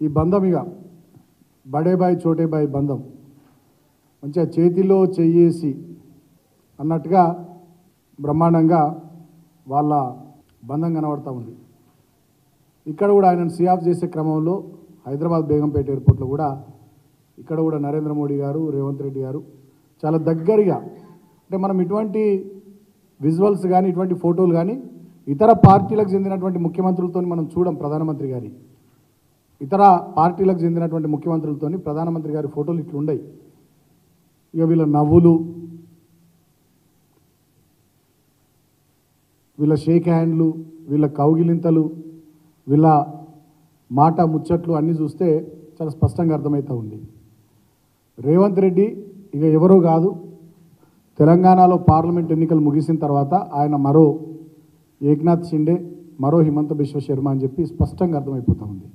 ఈ బంధం ఇక బడే బాయ్ చోటే బాయ్ బంధం మంచిగా చేతిలో చెయ్యేసి అన్నట్టుగా బ్రహ్మాండంగా వాళ్ళ బంధం కనబడతా ఉంది. ఇక్కడ కూడా ఆయనను సీఆఫ్ చేసే క్రమంలో హైదరాబాద్ బేగంపేట ఎయిర్పోర్ట్లో కూడా ఇక్కడ కూడా నరేంద్ర మోడీ గారు, రేవంత్ రెడ్డి గారు చాలా దగ్గరగా, అంటే మనం ఇటువంటి విజువల్స్ కానీ ఇటువంటి ఫోటోలు కానీ ఇతర పార్టీలకు చెందినటువంటి ముఖ్యమంత్రులతో మనం చూడం. ప్రధానమంత్రి గారి ఇతర పార్టీలకు చెందినటువంటి ముఖ్యమంత్రులతో ప్రధానమంత్రి గారి ఫోటోలు ఇట్లుండయి. ఇక వీళ్ళ నవ్వులు, వీళ్ళ షేక్ హ్యాండ్లు, వీళ్ళ కౌగిలింతలు, వీళ్ళ మాట ముచ్చట్లు అన్నీ చూస్తే చాలా స్పష్టంగా అర్థమవుతూ ఉంది. రేవంత్ రెడ్డి ఇక ఎవరో కాదు, తెలంగాణలో పార్లమెంట్ ఎన్నికలు ముగిసిన తర్వాత ఆయన మరో ఏక్నాథ్ షిండే, మరో హిమంత బిశ్వ శర్మ అని చెప్పి స్పష్టంగా అర్థమైపోతూ ఉంది.